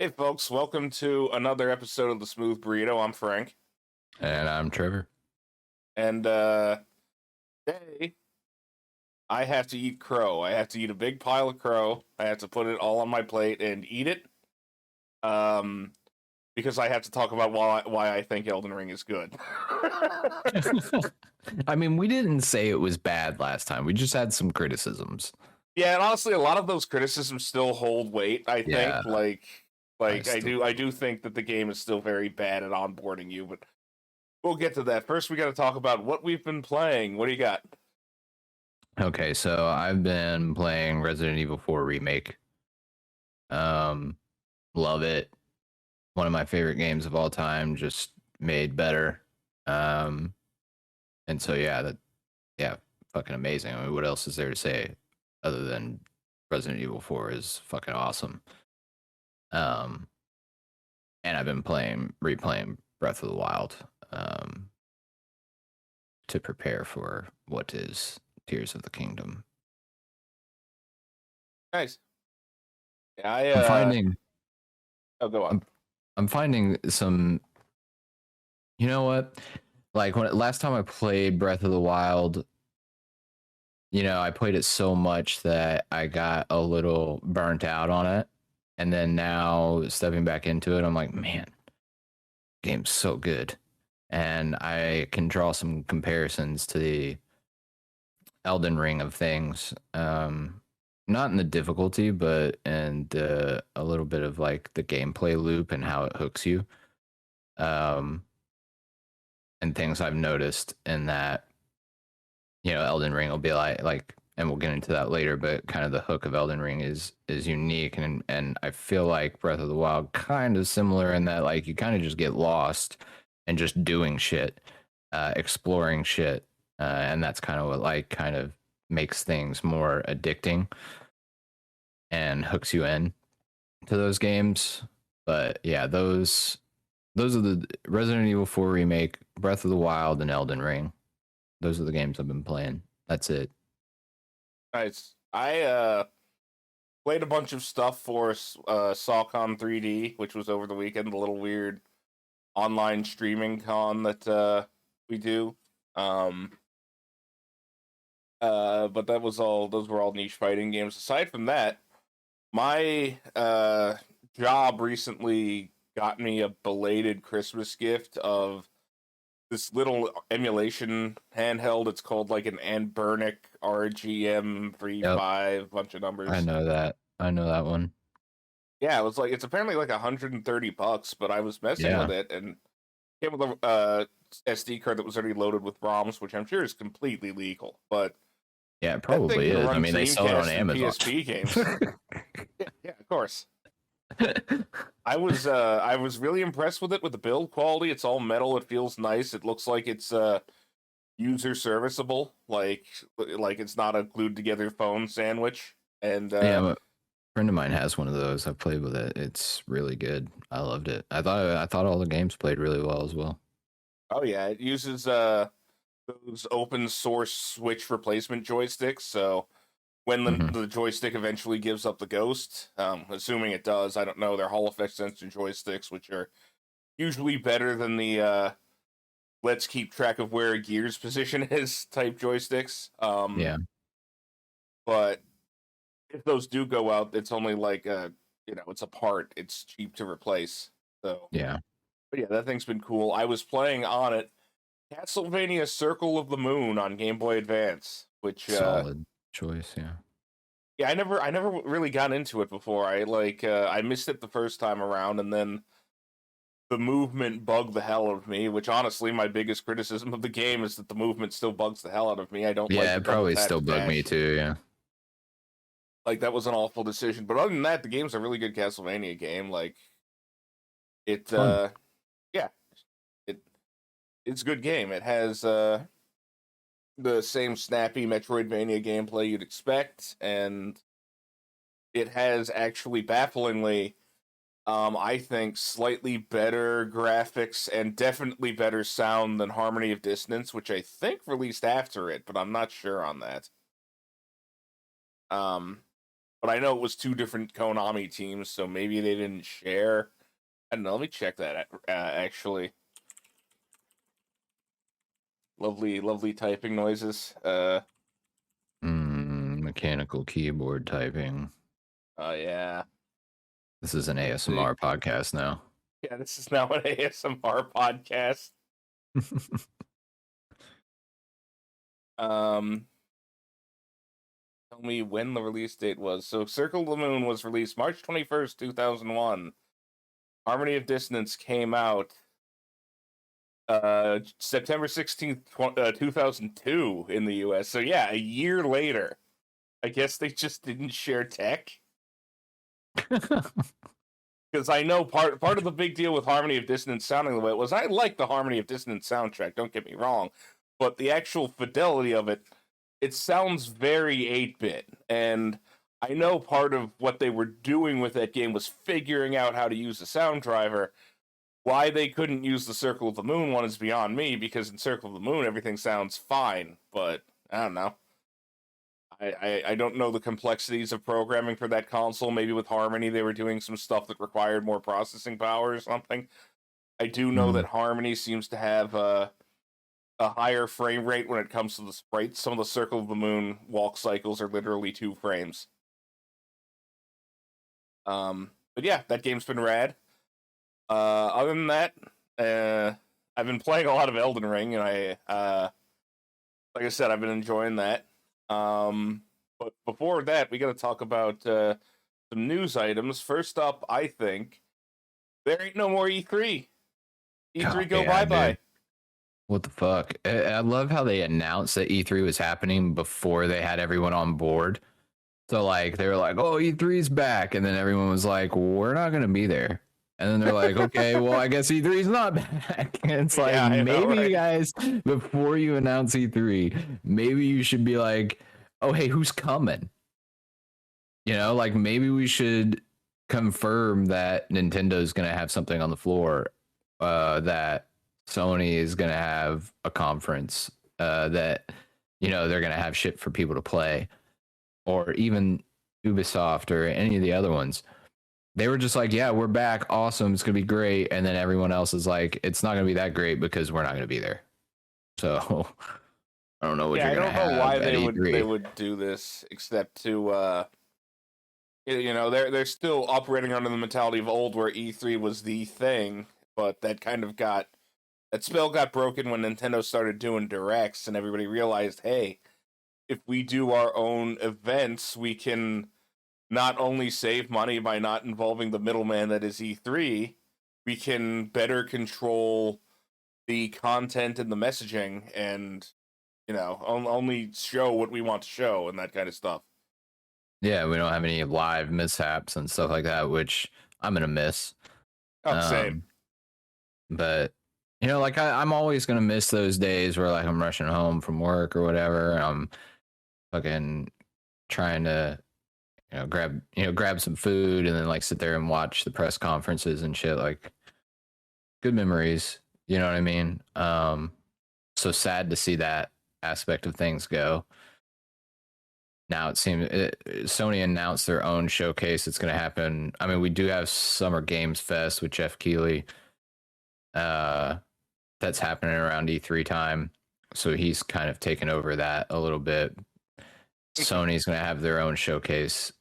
Hey, folks, welcome to another episode of the Smooth Burrito. I'm Frank. And I'm Trevor. And today I have to eat crow. I have to eat a big pile of crow. I have to put it all on my plate and eat it. Um, because I have to talk about why I think Elden Ring is good. I mean, we didn't say it was bad last time. We just had some criticisms. Yeah, and honestly, a lot of those criticisms still hold weight. I Yeah, think, like, I like I still do, I do think that the game is still very bad at onboarding you. But we'll get to that. First, we got to talk about what we've been playing. What do you got? Okay, so I've been playing Resident Evil 4 Remake. Um, love it. One of my favorite games of all time, just made better. Um, and so yeah, fucking amazing. I mean, what else is there to say other than Resident Evil 4 is fucking awesome. Um, and I've been replaying Breath of the Wild. Um, to prepare for what is Tears of the Kingdom. Nice. Yeah, I I'm finding oh, go on. I'm, I'm finding some. You know what? Like when last time I played Breath of the Wild, I played it so much that I got a little burnt out on it, and then now stepping back into it, I'm like, man, game's so good, and I can draw some comparisons to the Elden Ring of things. Not in the difficulty, but and a little bit of like the gameplay loop and how it hooks you. Um, and things I've noticed in that, Elden Ring will be like, and we'll get into that later. But kind of the hook of Elden Ring is unique, and I feel like Breath of the Wild kind of similar in that like you kind of just get lost and just doing shit, exploring shit, and that's kind of what like kind of makes things more addicting and hooks you in to those games. But yeah, those are the Resident Evil 4 remake, Breath of the Wild, and Elden Ring. Those are the games I've been playing. That's it. Nice. I played a bunch of stuff for SawCon 3D, which was over the weekend, the little weird online streaming con that we do. Um but that was all those were all niche fighting games. Aside from that, my job recently got me a belated Christmas gift of this little emulation handheld. It's called like an Anbernic RGM Yep, 35, bunch of I numbers. know that. I know that one. Yeah, it was like it's apparently like $130, but I was messing with Yeah, it and came with a SD card that was already loaded with ROMs, which I'm sure is completely legal. But yeah, it that thing probably can is. I run mean, they sell it on Dreamcast and Amazon. PSP games. Yeah, of course. I was really impressed with it with the build quality. It's all metal. It feels nice. It looks like it's user serviceable. Like it's not a glued together phone sandwich. And Yeah, a friend of mine has one of those. I've played with it. It's really good. I loved it. I thought all the games played really well as well. oh yeah, it uses those open source Switch replacement joysticks. So when Hmm. the joystick eventually gives up the ghost, assuming it does, I don't know. They're Hall effect sensor joysticks, which are usually better than the let's keep track of where a gear's position is type joysticks. Yeah, But if those do go out, it's only like it's a part. It's cheap to replace. So, yeah, but yeah, that thing's been cool. I was playing on it Castlevania Circle of the Moon on Game Boy Advance, which solid choice. Yeah. yeah, I never really got into it before. I missed it the first time around, and then the movement bugged the hell out of me. Which honestly, my biggest criticism of the game is that the movement still bugs the hell out of me. I don't like Yeah, the it double probably tap still to bugged me dash. too. Yeah. Like that was an awful decision. But other than that, the game's a really good Castlevania game. Like it, Fun. yeah, it it's a good game. It has the same snappy Metroidvania gameplay you'd expect, and it has actually bafflingly, I think, slightly better graphics and definitely better sound than Harmony of Dissonance, which I think released after it, but I'm not sure on that. Um, but I know it was two different Konami teams, so maybe they didn't share. I don't know. Let me check that. Actually, lovely typing noises. Mechanical keyboard typing. Oh yeah. This is an Let's see. ASMR podcast now. Yeah, this is now an ASMR podcast. Tell me when the release date was. So Circle of the Moon was released March 21st, 2001. Harmony of Dissonance came out September 16th, 2002 in the US. So yeah, a year later. I guess they just didn't share tech. Because I know part of the big deal with Harmony of Dissonance sounding the way it was, I like the Harmony of Dissonance soundtrack, don't get me wrong, but the actual fidelity of it, it sounds very 8-bit, and I know part of what they were doing with that game was figuring out how to use the sound driver. Why they couldn't use the Circle of the Moon one is beyond me, because in Circle of the Moon everything sounds fine, but I don't know. I don't know the complexities of programming for that console. Maybe with Harmony they were doing some stuff that required more processing power or something. I do know that Harmony seems to have a higher frame rate when it comes to the sprites. Some of the Circle of the Moon walk cycles are literally 2 frames. But yeah, that game's been rad. Other than that, I've been playing a lot of Elden Ring, and like I said, I've been enjoying that. But before that, we got to talk about some news items. First up, I think there ain't no more E3. E3 go bye-bye. Dude. What the fuck? I love how they announced that E3 was happening before they had everyone on board. So like they were like, "Oh, E3's back," and then everyone was like, "We're not gonna be there." And then they're like, "Okay, well, I guess E3's not back." And it's like, Yeah, maybe right? you guys, before you announce E3, maybe you should be like, "Oh, hey, who's coming?" You know, like maybe we should confirm that Nintendo's gonna have something on the floor, that Sony is gonna have a conference, that they're gonna have shit for people to play, or even Ubisoft or any of the other ones. They were just like, yeah, we're back. Awesome. It's going to be great. And then everyone else is like, it's not going to be that great because we're not going to be there. So I don't know what you're going to have. I don't know why they would do this, except to, they're still operating under the mentality of old where E3 was the thing, but that spell got broken when Nintendo started doing directs and everybody realized, hey, if we do our own events, we can not only save money by not involving the middleman that is E3, we can better control the content and the messaging and, only show what we want to show and that kind of stuff. Yeah, we don't have any live mishaps and stuff like that, which I'm going to miss. Same. But, I'm always going to miss those days where, like, I'm rushing home from work or whatever, and I'm fucking trying to grab some food and then like sit there and watch the press conferences and shit. Like, good memories, you know what I mean? So sad to see that aspect of things go. Now it seems Sony announced their own showcase. It's going to happen. I mean, we do have Summer Games Fest with Jeff Keighley. That's happening around E3 time. So he's kind of taken over that a little bit. Sony's going to have their own showcase.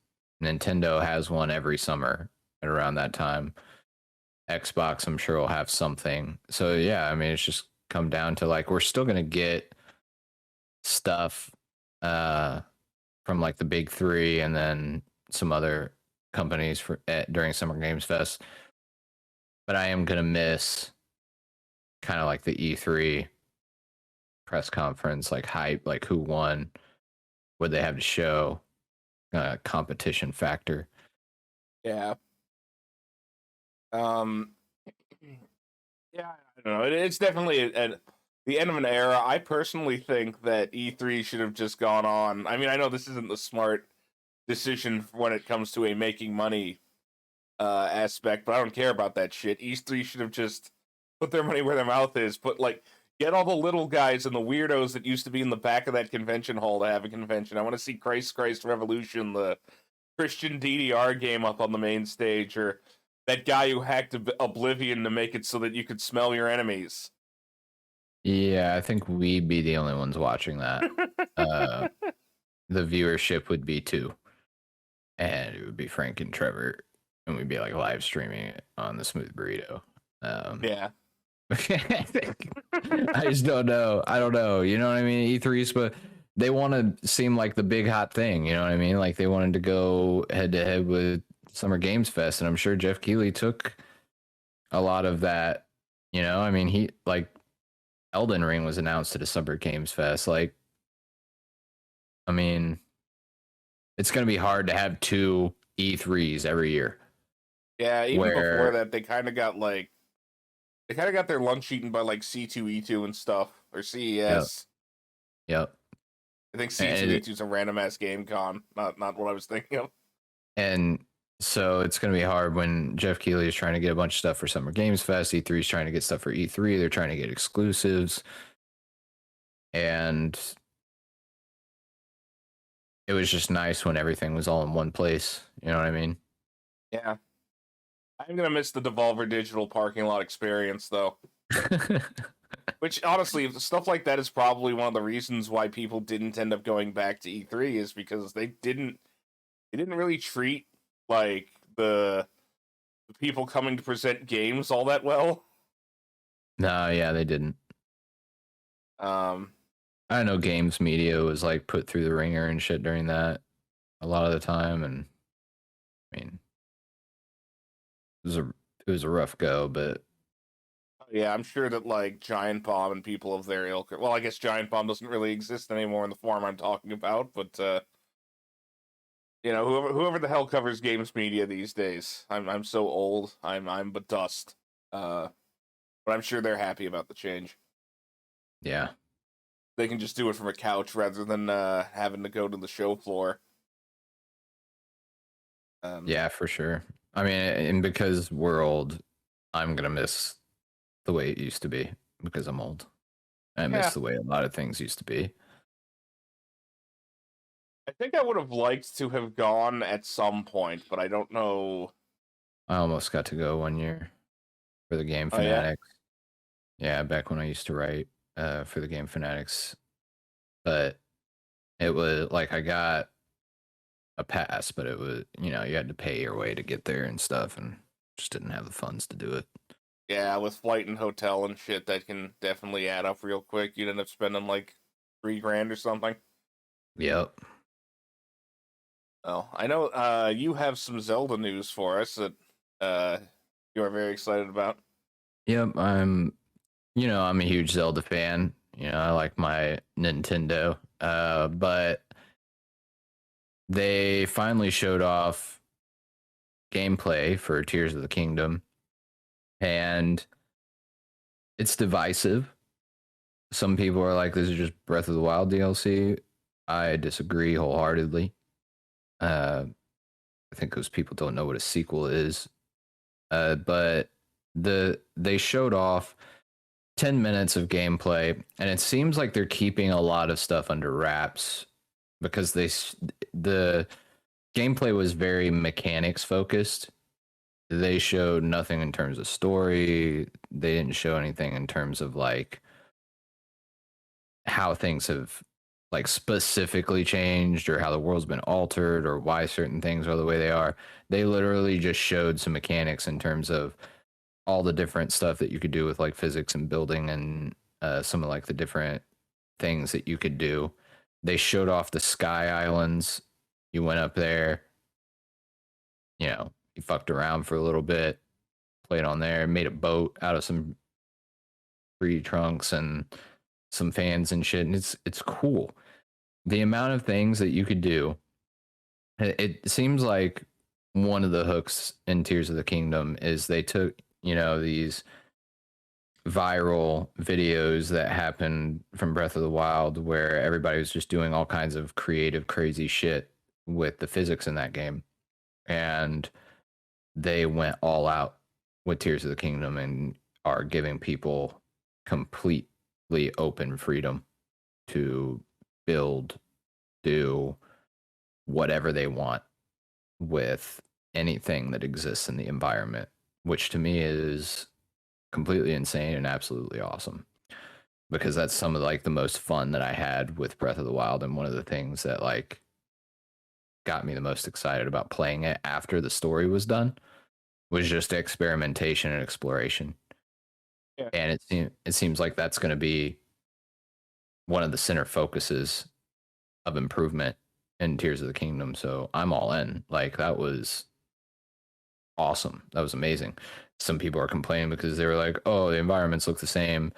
Nintendo has one every summer at around that time. Xbox, I'm sure, will have something. So, yeah, I mean, it's just come down to, like, we're still going to get stuff from, like, the big three and then some other companies during Summer Games Fest. But I am going to miss kind of like the E3 press conference, like, hype, like, who won, what they have to show, competition factor. Yeah. Yeah, I don't know. It's definitely the end of an era. I personally think that E3 should have just gone on. I mean, I know this isn't the smart decision when it comes to a making money aspect, but I don't care about that shit. E3 should have just put their money where their mouth is. Get all the little guys and the weirdos that used to be in the back of that convention hall to have a convention. I want to see Christ Revolution, the Christian DDR game up on the main stage, or that guy who hacked Oblivion to make it so that you could smell your enemies. Yeah, I think we'd be the only ones watching that. Uh, the viewership would be 2, and it would be Frank and Trevor, and we'd be like live streaming it on the Smooth Burrito. Yeah. I just don't know. I don't know. You know what I mean? E3's, but they want to seem like the big hot thing. You know what I mean? Like they wanted to go head to head with Summer Games Fest, and I'm sure Jeff Keighley took a lot of that. You know, I mean, he like Elden Ring was announced at a Summer Games Fest. Like, I mean, it's going to be hard to have 2 E3s every year. Yeah, even before that, they kind of got their lunch eaten by like C2E2 and stuff, or CES. Yep. I think C2E2 is a random ass game con, not what I was thinking of. And so it's going to be hard when Jeff Keighley is trying to get a bunch of stuff for Summer Games Fest. E3 is trying to get stuff for E3. They're trying to get exclusives. And it was just nice when everything was all in one place. You know what I mean? Yeah. I'm going to miss the Devolver Digital parking lot experience, though. Which, honestly, stuff like that is probably one of the reasons why people didn't end up going back to E3, is because they didn't really treat, like, the people coming to present games all that well. No, yeah, they didn't. I know games media was like put through the ringer and shit during that a lot of the time, and I mean, it was a rough go, but yeah, I'm sure that like Giant Bomb and people of their ilk. Well, I guess Giant Bomb doesn't really exist anymore in the form I'm talking about, but you know, whoever the hell covers games media these days. I'm so old. I'm but dust. But I'm sure they're happy about the change. yeah. They can just do it from a couch rather than having to go to the show floor. Yeah, for sure. I mean, and because we're old, I'm gonna miss the way it used to be because I'm old. I miss the way a lot of things used to be. I think I would have liked to have gone at some point, but I don't know. I almost got to go one year for the game Fanatics. Yeah, back when I used to write for the game Fanatics. But it was like I got a pass, but it was, you know, you had to pay your way to get there and stuff, and just didn't have the funds to do it. Yeah, with flight and hotel and shit, that can definitely add up real quick. You'd end up spending like $3,000 or something. Yep. Well, I know you have some Zelda news for us that you are very excited about. Yep, I'm a huge Zelda fan. You know, I like my Nintendo. But they finally showed off gameplay for Tears of the Kingdom, and it's divisive. Some people are like, this is just Breath of the Wild DLC. I disagree wholeheartedly. I think those people don't know what a sequel is. But they showed off 10 minutes of gameplay, and it seems like they're keeping a lot of stuff under wraps because the gameplay was very mechanics focused. They showed nothing in terms of story. They didn't show anything in terms of like how things have like specifically changed or how the world's been altered or why certain things are the way they are. They literally just showed some mechanics in terms of all the different stuff that you could do with like physics and building and some of like the different things that you could do. They showed off the sky islands. You went up there, you know, you fucked around for a little bit, played on there, made a boat out of some tree trunks and some fans and shit, and it's cool. The amount of things that you could do. It seems like one of the hooks in Tears of the Kingdom is they took, you know, these viral videos that happened from Breath of the Wild where everybody was just doing all kinds of creative, crazy shit with the physics in that game. And they went all out with Tears of the Kingdom and are giving people completely open freedom to build, do whatever they want. with anything that exists in the environment, which to me is completely insane and absolutely awesome. Because that's some of like the most fun that I had with Breath of the Wild, and one of the things that like got me the most excited about playing it after the story was done was just experimentation and exploration. Yeah. And it seems like that's going to be one of the center focuses of improvement in Tears of the Kingdom. So I'm all in. Like that was awesome. That was amazing. Some people are complaining because they were like, "Oh, the environments look the same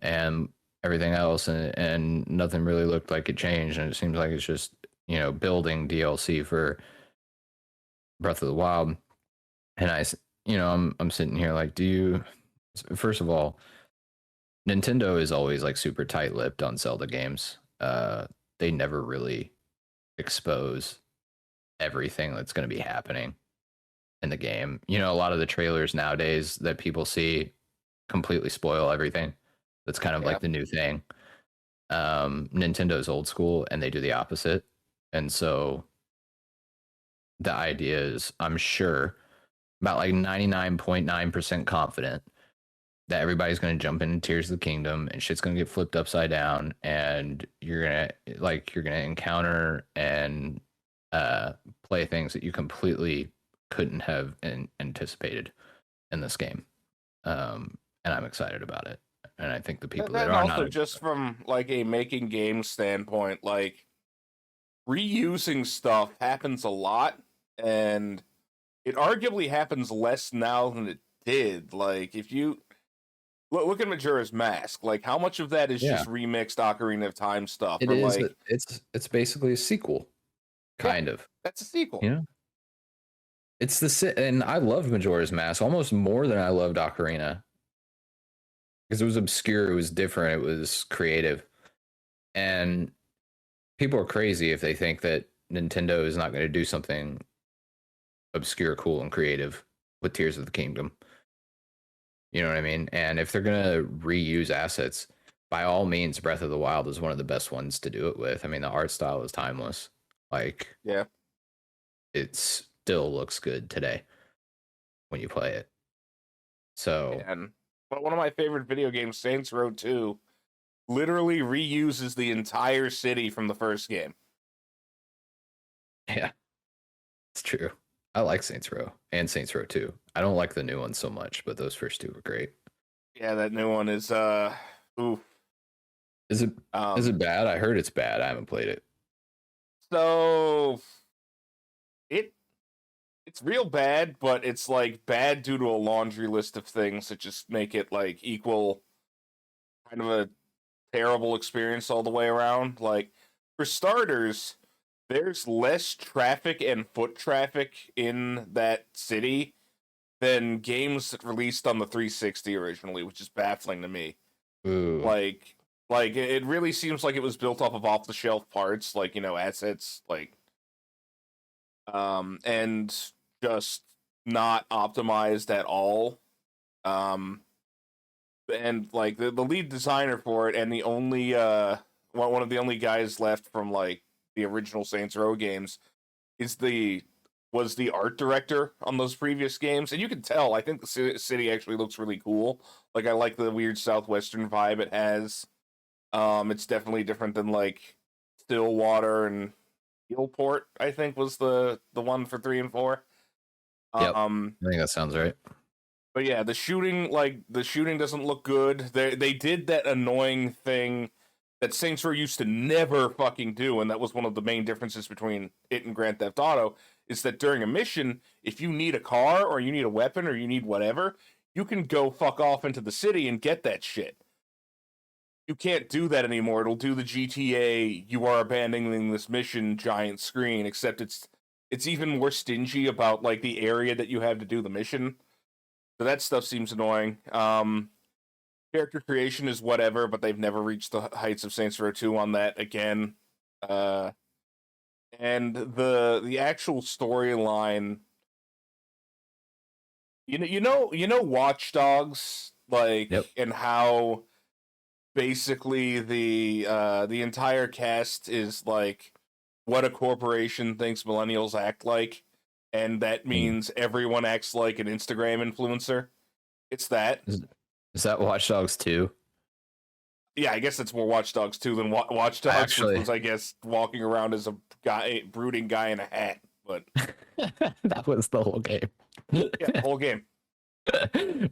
and everything else, and nothing really looked like it changed." And it seems like it's just building DLC for Breath of the Wild. And I'm sitting here like, do you? First of all, Nintendo is always like super tight-lipped on Zelda games. They never really expose everything that's going to be happening in the game. A lot of the trailers nowadays that people see completely spoil everything. That's kind of Yeah. like the new thing. Nintendo's old school and they do the opposite. And so the idea is, I'm sure, about like 99.9% confident that everybody's going to jump into Tears of the Kingdom and shit's going to get flipped upside down, and you're going to encounter and play things that you completely couldn't have anticipated in this game. And I'm excited about it. And I think the people that And are not also just from like a making games standpoint, like reusing stuff happens a lot, and it arguably happens less now than it did. Like if you look at Majora's Mask, like how much of that is yeah, just remixed Ocarina of Time stuff, it or is. like It's basically a sequel, yeah, kind of. that's a sequel. You know, and I loved Majora's Mask almost more than I loved Ocarina because it was obscure, it was different, it was creative, and people are crazy if they think that Nintendo is not going to do something obscure, cool, and creative with Tears of the Kingdom. You know what I mean? And if they're gonna reuse assets, by all means, Breath of the Wild is one of the best ones to do it with. I mean, the art style is timeless. Like Yeah, it still looks good today when you play it. So and but one of my favorite video games, Saints Row 2, literally reuses the entire city from the first game. yeah, it's true. I like Saints Row and Saints Row 2. I don't like the new one so much, but those first two were great. Yeah, that new one is oof. Is it is Um it bad? I heard it's bad. I haven't played it. so it it's real bad, but it's like bad due to a laundry list of things that just make it like equal kind of a terrible experience all the way around. Like for starters, there's less traffic and foot traffic in that city than games that released on the 360 originally, which is baffling to me. Ooh, Like it really seems like it was built off of off the shelf parts, like assets, like and just not optimized at all. Um, and like the lead designer for it, and the only one of the only guys left from like the original Saints Row games is was the art director on those previous games, and you can tell. I think the city actually looks really cool. Like I like the weird southwestern vibe it has. It's definitely different than like Stillwater and Gilport. I think was the one for 3 and 4. yep. Um, I think that sounds right. but yeah, the shooting doesn't look good. They did that annoying thing that Saints Row used to never fucking do, and that was one of the main differences between it and Grand Theft Auto, is that during a mission, if you need a car or you need a weapon or you need whatever, you can go fuck off into the city and get that shit. You can't do that anymore. It'll do the GTA "you are abandoning this mission" giant screen, except it's even more stingy about like the area that you have to do the mission. So that stuff seems annoying. Character creation is whatever, but they've never reached the heights of Saints Row 2 on that again. Uh, and the actual storyline, Watch Dogs, Yep. like, and how basically the entire cast is like what a corporation thinks millennials act like, and that means everyone acts like an Instagram influencer. It's that. Is that Watch Dogs 2? Yeah, I guess it's more Watch Dogs 2 than Watch Dogs, which was, I guess, walking around as a brooding guy in a hat. But that was the whole game. Yeah, the whole game.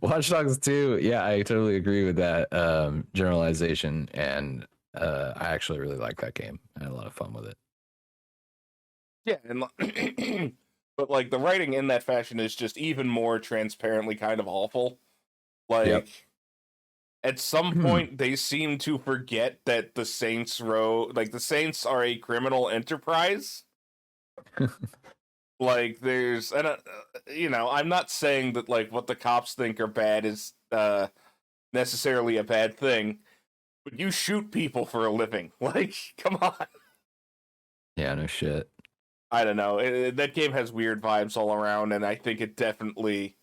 Watch Dogs 2, yeah, I totally agree with that generalization, and I actually really like that game. I had a lot of fun with it. Yeah, and but like the writing in that fashion is just even more transparently kind of awful. Like at some point they seem to forget that the Saints the Saints are a criminal enterprise. Like there's and I'm not saying that like what the cops think are bad is necessarily a bad thing, but you shoot people for a living. Like, come on. Yeah, no shit. I don't know. That game has weird vibes all around, and I think it definitely.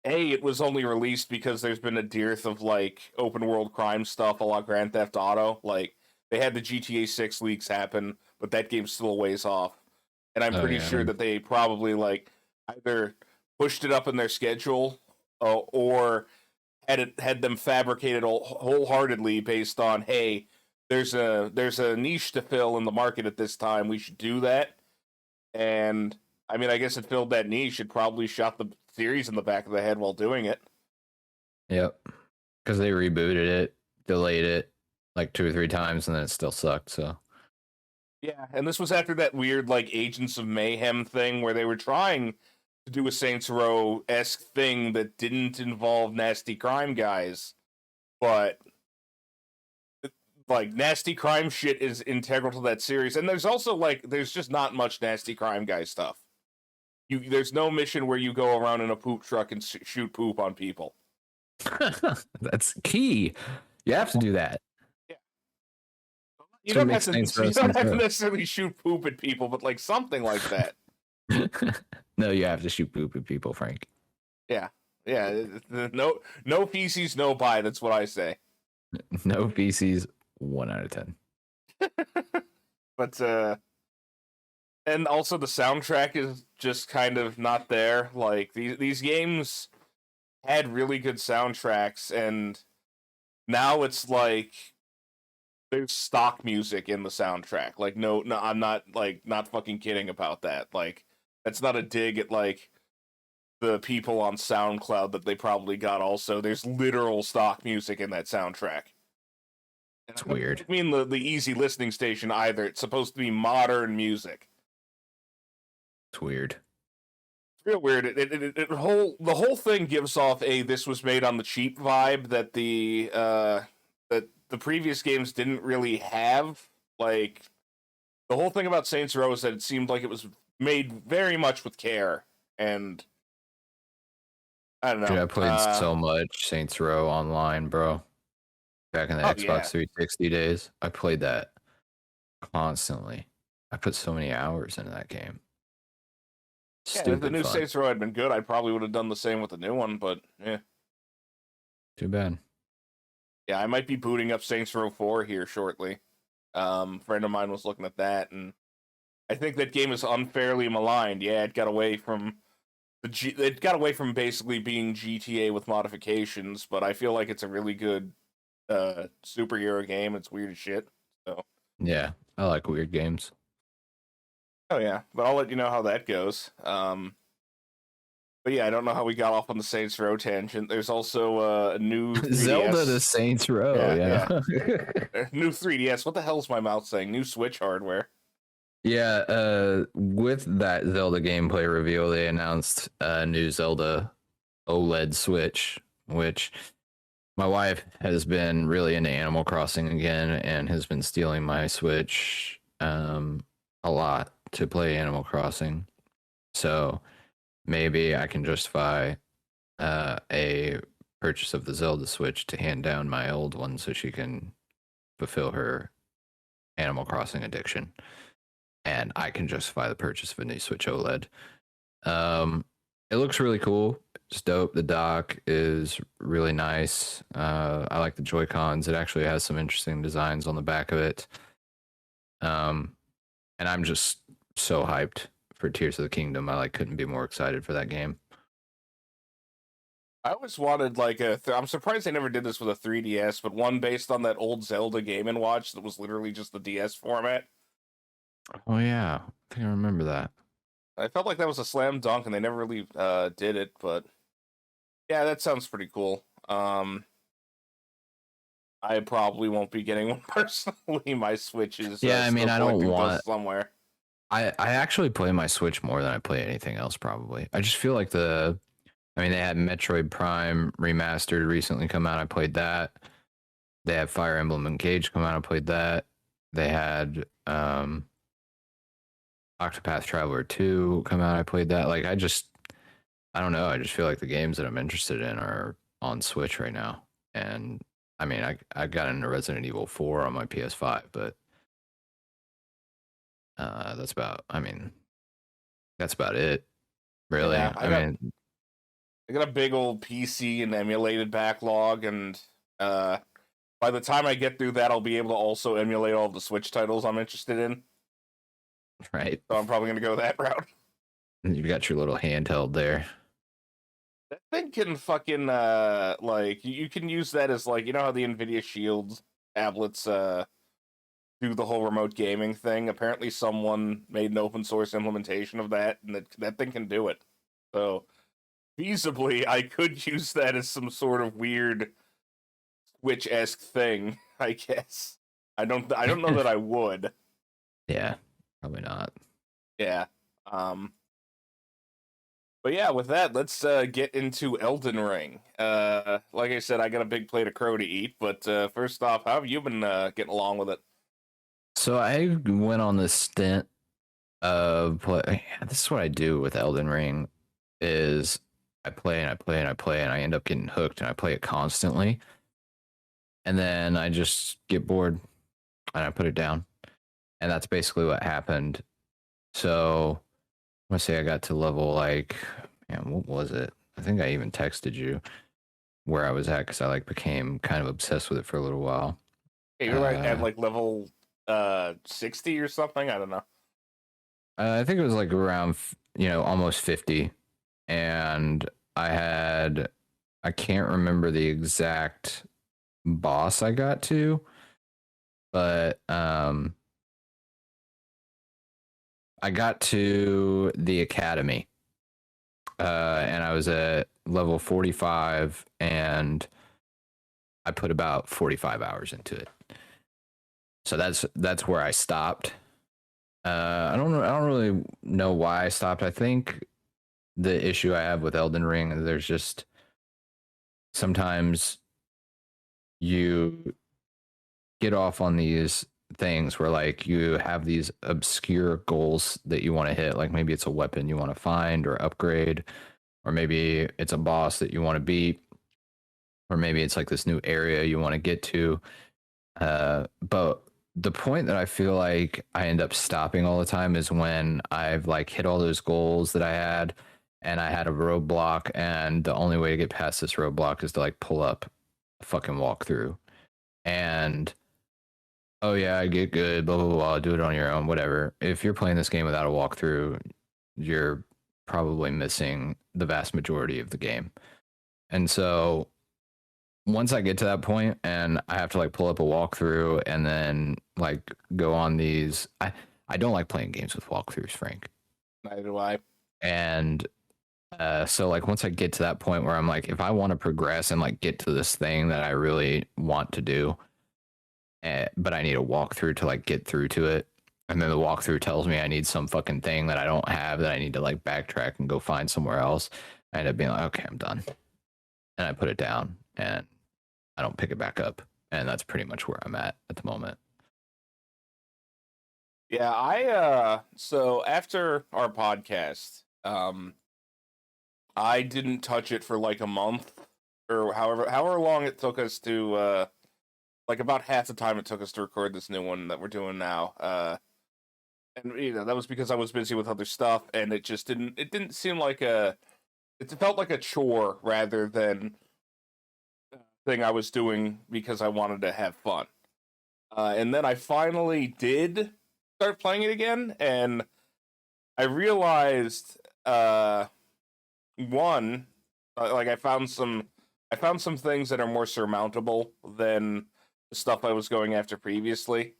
It was only released because there's been a dearth of like open world crime stuff a la Grand Theft Auto. Like they had the GTA 6 leaks happen, but that game's still a ways off. And I'm pretty sure that they probably like either pushed it up in their schedule or had them fabricated wholeheartedly based on, hey, there's a niche to fill in the market at this time. We should do that. And I mean, I guess it filled that niche. It probably shot the series in the back of the head while doing it. Yep, because they rebooted it, delayed it like 2 or 3 times, and then it still sucked. So. Yeah, and this was after that weird, like, Agents of Mayhem thing where they were trying to do a Saints Row-esque thing that didn't involve nasty crime guys, but, like, nasty crime shit is integral to that series, and there's also, like, there's just not much nasty crime guy stuff. There's no mission where you go around in a poop truck and shoot poop on people. That's key. You have to do that. You don't have to necessarily shoot poop at people, but like something like that. No, you have to shoot poop at people, Frank. Yeah. No feces, no pie. That's what I say. No feces, 1 out of 10. But and also the soundtrack is just kind of not there. Like these games had really good soundtracks, and now it's like there's stock music in the soundtrack. Like no, I'm not fucking kidding about that. Like that's not a dig at like the people on SoundCloud that they probably got. Also, there's literal stock music in that soundtrack. It's weird. I mean the easy listening station either. It's supposed to be modern music. It's weird. It's real weird. The whole thing gives off a this was made on the cheap vibe that the previous games didn't really have. Like the whole thing about Saints Row is that it seemed like it was made very much with care, and I don't know. Dude, I played so much Saints Row online, bro. Back in the Xbox 360 days, I played that constantly. I put so many hours into that game. If the new Saints Row had been good, I probably would have done the same with the new one, but yeah. Too bad. Yeah, I might be booting up Saints Row 4 here shortly. Friend of mine was looking at that, and I think that game is unfairly maligned. Yeah, it got away from basically being GTA with modifications, but I feel like it's a really good superhero game. It's weird as shit. So yeah, I like weird games. Oh yeah, but I'll let you know how that goes. But yeah, I don't know how we got off on the Saints Row tangent. There's also a new 3DS. Zelda the Saints Row. Yeah. New 3DS. What the hell is my mouth saying? New Switch hardware. Yeah, with that Zelda gameplay reveal, they announced a new Zelda OLED Switch, which my wife has been really into Animal Crossing again and has been stealing my Switch a lot to play Animal Crossing. So maybe I can justify a purchase of the Zelda Switch to hand down my old one so she can fulfill her Animal Crossing addiction. And I can justify the purchase of a new Switch OLED. It looks really cool. It's dope. The dock is really nice. I like the Joy-Cons. It actually has some interesting designs on the back of it. And I'm just so hyped for Tears of the Kingdom. I like couldn't be more excited for that game. I always wanted like I'm surprised they never did this with a 3DS, but one based on that old Zelda Game and Watch that was literally just the DS format. Oh yeah, I think I remember that. I felt like that was a slam dunk, and they never really did it. But yeah, that sounds pretty cool. I probably won't be getting one personally. My Switch is Yeah, I mean, still I don't collecting want. dust somewhere. I actually play my Switch more than I play anything else. Probably. I just feel like I mean, they had Metroid Prime remastered recently come out. I played that. They had Fire Emblem Engage come out. I played that. They had Octopath Traveler 2 come out. I played that. Like, I don't know. I just feel like the games that I'm interested in are on Switch right now. And I mean, I got into Resident Evil 4 on my PS5, but that's about. I mean, that's about it. Really. Yeah, I mean, I got a big old PC and emulated backlog, and by the time I get through that, I'll be able to also emulate all the Switch titles I'm interested in. right. So I'm probably gonna go that route. You got your little handheld there. That thing can fucking like you can use that as like, you know how the Nvidia Shield tablets do the whole remote gaming thing. Apparently, someone made an open source implementation of that, and that thing can do it. So feasibly, I could use that as some sort of weird Switch-esque thing. I guess I don't know that I would. Yeah, probably not. Yeah. But yeah, with that, let's get into Elden Ring. Like I said, I got a big plate of crow to eat, but first off, how have you been getting along with it? So I went on this stint of play. This is what I do with Elden Ring is I play and I play and I play and I end up getting hooked and I play it constantly. And then I just get bored and I put it down. And that's basically what happened. So I want to say I got to level like, man, what was it? I think I even texted you where I was at because I like became kind of obsessed with it for a little while. Hey, you're right at like level 60 or something. I don't know. I think it was like around, almost 50. And I can't remember the exact boss I got to, but I got to the academy. And I was at level 45 and I put about 45 hours into it. So that's where I stopped. I don't know. I don't really know why I stopped. I think the issue I have with Elden Ring is there's just sometimes you get off on these things where like you have these obscure goals that you want to hit, like maybe it's a weapon you want to find or upgrade, or maybe it's a boss that you want to beat, or maybe it's like this new area you want to get to. But the point that I feel like I end up stopping all the time is when I've like hit all those goals that I had and I had a roadblock, and the only way to get past this roadblock is to like pull up a fucking walkthrough. And oh yeah, I get good, blah blah blah, do it on your own, whatever. If you're playing this game without a walkthrough, you're probably missing the vast majority of the game. And so once I get to that point and I have to like pull up a walkthrough and then like go on these, I don't like playing games with walkthroughs, Frank. Neither do I. And so like once I get to that point where I'm like, if I want to progress and like get to this thing that I really want to do, but I need a walkthrough to like get through to it, and then the walkthrough tells me I need some fucking thing that I don't have that I need to like backtrack and go find somewhere else, I end up being like, okay, I'm done, and I put it down and I don't pick it back up, and that's pretty much where I'm at the moment. Yeah, I so after our podcast, I didn't touch it for like a month or however long it took us to like about half the time it took us to record this new one that we're doing now. And you know, that was because I was busy with other stuff, and it just didn't seem like it felt like a chore rather than a thing I was doing because I wanted to have fun. And then I finally did start playing it again, and I realized one, like I found some things that are more surmountable than the stuff I was going after previously.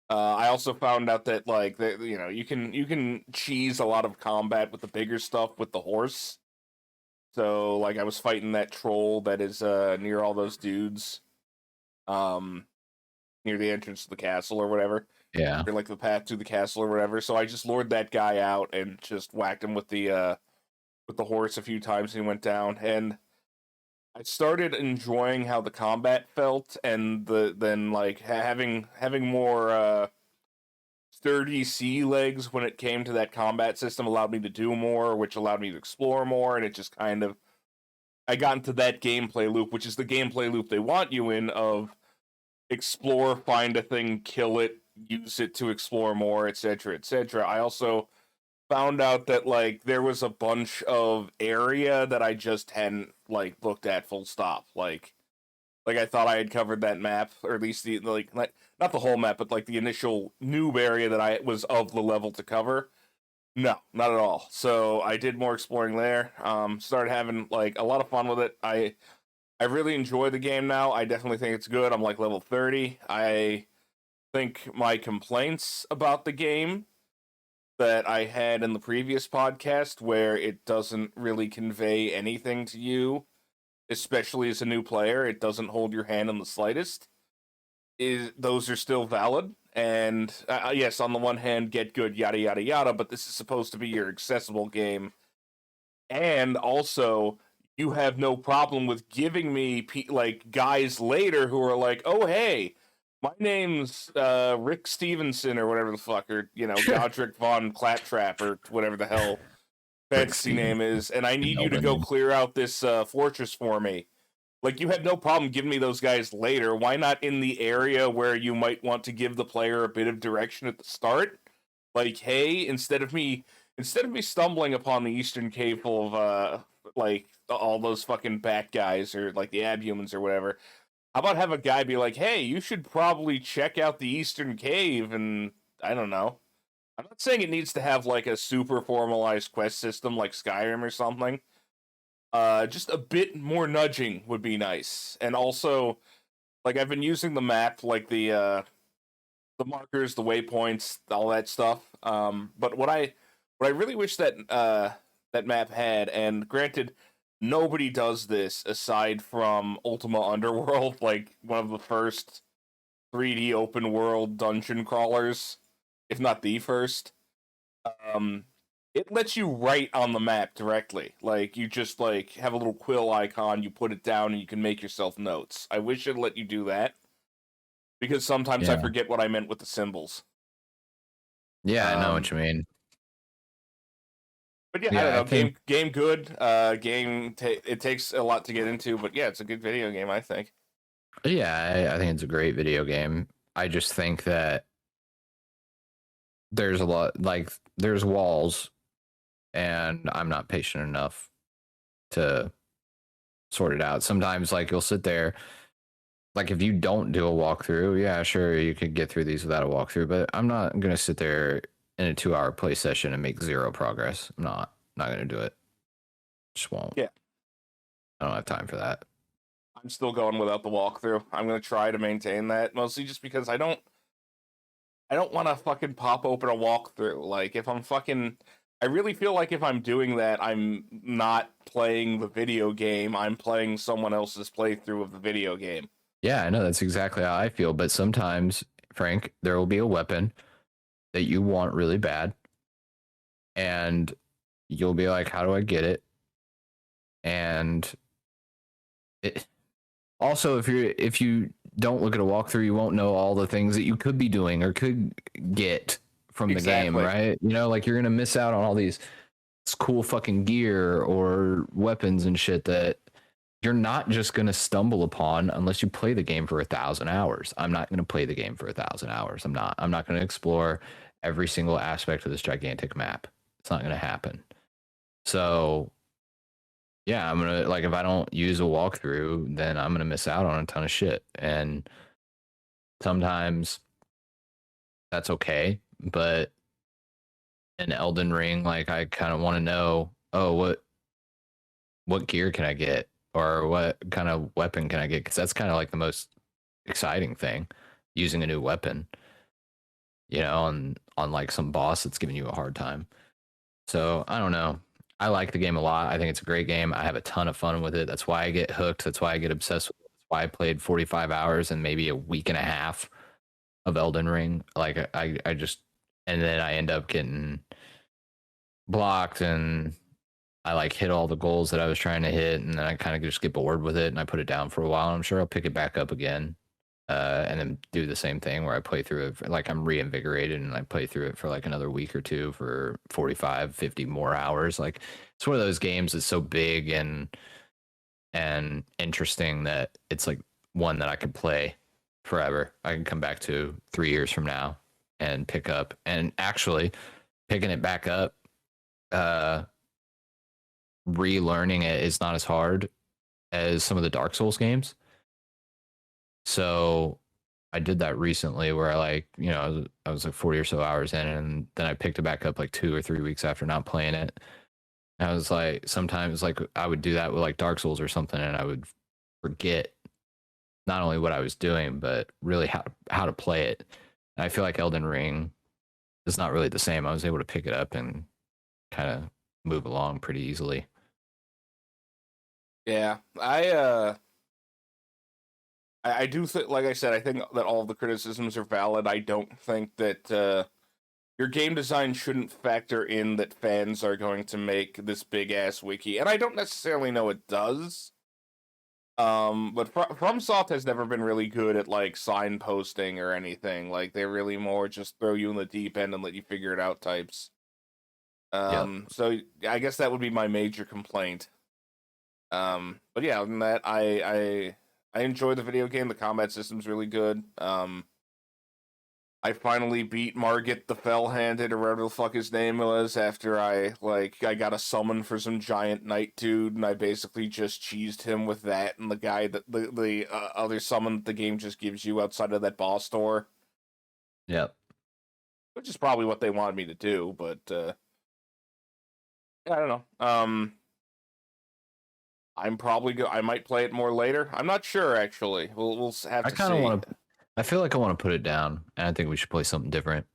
I also found out that like that you can cheese a lot of combat with the bigger stuff with the horse. So like I was fighting that troll that is near all those dudes, um, near the entrance to the castle or whatever, Yeah. or like the path to the castle or whatever. So I just lured that guy out and just whacked him with the horse a few times and he went down. And I started enjoying how the combat felt, and then like having more sturdy sea legs when it came to that combat system allowed me to do more, which allowed me to explore more, and it just kind of I got into that gameplay loop, which is the gameplay loop they want you in of explore, find a thing, kill it, use it to explore more, etc., etc. I also found out that like there was a bunch of area that I just hadn't like looked at full stop. Like I thought I had covered that map, or at least the like not the whole map, but like the initial noob area that I was of the level to cover. No, not at all. So I did more exploring there. Started having like a lot of fun with it. I really enjoy the game now. I definitely think it's good. I'm like level 30. I think my complaints about the game that I had in the previous podcast, where it doesn't really convey anything to you, especially as a new player, it doesn't hold your hand in the slightest, is those are still valid. And yes, on the one hand, get good, yada yada yada, but this is supposed to be your accessible game, and also you have no problem with giving me like guys later who are like, oh hey, my name's Rick Stevenson or whatever the fuck, or Godric von Claptrap or whatever the hell Rick fantasy name Stevenson. is, and I need you to Elden go Ring. clear out this fortress for me. Like, you had no problem giving me those guys later. Why not in the area where you might want to give the player a bit of direction at the start? Like, hey, instead of me stumbling upon the Eastern Cave full of like all those fucking bat guys or like the abhumans or whatever, how about have a guy be like, hey, you should probably check out the Eastern Cave, and I don't know. I'm not saying it needs to have like a super formalized quest system like Skyrim or something. Just a bit more nudging would be nice. And also, like, I've been using the map, like the markers, the waypoints, all that stuff. But what I really wish that that map had, and granted, nobody does this aside from Ultima Underworld, like one of the first 3D open world dungeon crawlers, if not the first. Um, it lets you write on the map directly. Like, you just like have a little quill icon, you put it down, and you can make yourself notes. I wish it let you do that, because sometimes I Yeah. forget what I meant with the symbols. Yeah, I know what Um, you mean. but yeah, I don't Yeah, I know. think Game good. It takes a lot to get into, but yeah, it's a good video game, I think. I think it's a great video game. I just think that there's a lot like there's walls and I'm not patient enough to sort it out. Sometimes like you'll sit there like if you don't do a walkthrough, yeah, sure you could get through these without a walkthrough, but I'm not gonna sit there in a 2 hour play session and make zero progress. I'm not gonna do it. Just won't. Yeah, I don't have time for that. I'm still going without the walkthrough. I'm gonna try to maintain that, mostly just because I don't want to fucking pop open a walkthrough. Like, if I'm fucking, I really feel like if I'm doing that, I'm not playing the video game. I'm playing someone else's playthrough of the video game. Yeah, I know that's exactly how I feel, but sometimes, Frank, there will be a weapon that you want really bad and you'll be like, how do I get it? And it, also, if you don't look at a walkthrough, you won't know all the things that you could be doing or could get from the game, Exactly. right? You know, like you're gonna miss out on all these cool fucking gear or weapons and shit that you're not just gonna stumble upon unless you play the game for 1,000 hours. I'm not gonna play the game for 1,000 hours. I'm not gonna explore every single aspect of this gigantic map. It's not gonna happen. So yeah, I'm gonna like if I don't use a walkthrough, then I'm gonna miss out on a ton of shit. And sometimes that's okay, but in Elden Ring, like I kind of want to know, oh, what gear can I get, or what kind of weapon can I get? Because that's kind of like the most exciting thing, using a new weapon, on like some boss that's giving you a hard time. So I don't know. I like the game a lot. I think it's a great game. I have a ton of fun with it. That's why I get hooked. That's why I get obsessed with it. That's why I played 45 hours and maybe a week and a half of Elden Ring. Like I just, and then I end up getting blocked, and I like hit all the goals that I was trying to hit, and then I kind of just get bored with it and I put it down for a while. I'm sure I'll pick it back up again. And then do the same thing where I play through it, like I'm reinvigorated and I play through it for like another week or two for 45, 50 more hours. Like it's one of those games that's so big and interesting that it's like one that I could play forever. I can come back to 3 years from now and pick up, and actually picking it back up, uh, relearning it is not as hard as some of the Dark Souls games. So I did that recently where I was like 40 or so hours in, and then I picked it back up like 2 or 3 weeks after not playing it. And I was like, sometimes like I would do that with like Dark Souls or something, and I would forget not only what I was doing, but really how to play it. And I feel like Elden Ring is not really the same. I was able to pick it up and kind of move along pretty easily. Yeah, I do think, like I said, I think that all of the criticisms are valid. I don't think that your game design shouldn't factor in that fans are going to make this big ass wiki, and I don't necessarily know it does. But FromSoft has never been really good at like signposting or anything. Like they're really more just throw you in the deep end and let you figure it out types. Yep. So I guess that would be my major complaint. But yeah, other than that, I enjoy the video game. The combat system's really good. I finally beat Margit the Fell-Handed, or whatever the fuck his name was, after I got a summon for some giant knight dude, and I basically just cheesed him with that and the guy that the other summon that the game just gives you outside of that boss door, Yep. which is probably what they wanted me to do, but I don't know. I might play it more later. I'm not sure actually. We'll have I to kind of see. want to. I feel like I want to put it down, and I think we should play something different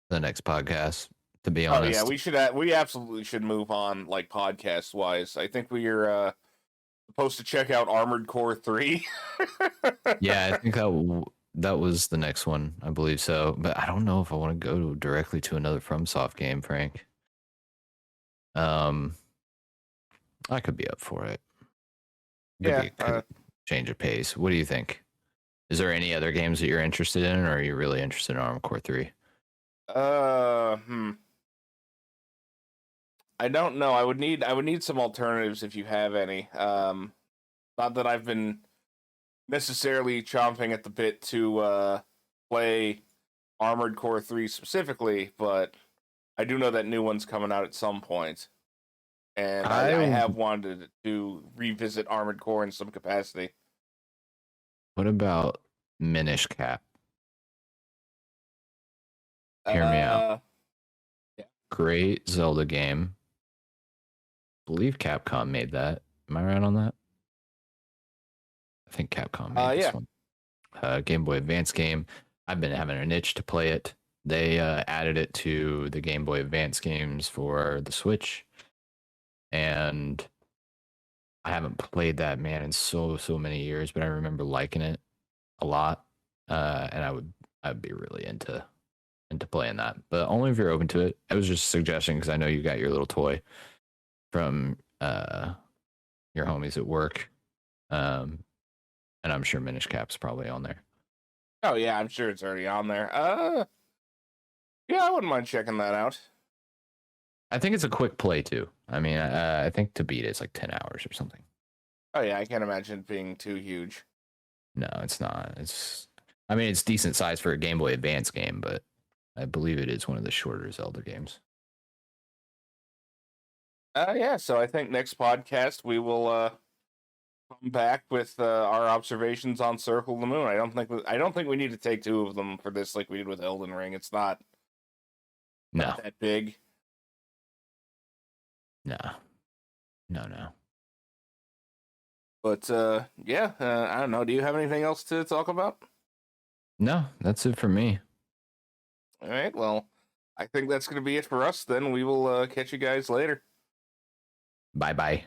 the next podcast. To be Oh yeah, honest, we absolutely should move on, like podcast wise. I think we're supposed to check out Armored Core 3. yeah, I think that was the next one. I believe so, but I don't know if I want to go directly to another FromSoft game, Frank. Um, I could be up for it. Could Yeah. be a good change of pace. What do you think? Is there any other games that you're interested in, or are you really interested in Armored Core 3? Hmm. I don't know. I would need some alternatives if you have any. Not that I've been necessarily chomping at the bit to play Armored Core 3 specifically, but I do know that new one's coming out at some point. And I I have wanted to revisit Armored Core in some capacity. What about Minish Cap? Hear me out. Yeah. Great Zelda game. I believe Capcom made that. Am I right on that? I think Capcom made this Yeah. one. Game Boy Advance game. I've been having an itch to play it. They added it to the Game Boy Advance games for the Switch, and I haven't played that, man, in so many years. But I remember liking it a lot, and I'd be really into playing that, but only if you're open to it. I was just a suggestion because I know you got your little toy from your homies at work, and I'm sure Minish Cap's probably on there. Oh yeah, I'm sure it's already on there. Yeah, I wouldn't mind checking that out. I think it's a quick play too. I mean, I think to beat it's like 10 hours or something. Oh yeah, I can't imagine it being too huge. No, it's not. I mean, it's decent size for a Game Boy Advance game, but I believe it is one of the shorter Zelda games. Yeah, so I think next podcast we will come back with our observations on Circle of the Moon. I don't think we need to take two of them for this like we did with Elden Ring. It's not No, that big. No, no. But yeah, I don't know. Do you have anything else to talk about? No, that's it for me. All right. Well, I think that's going to be it for us. Then we will catch you guys later. Bye bye.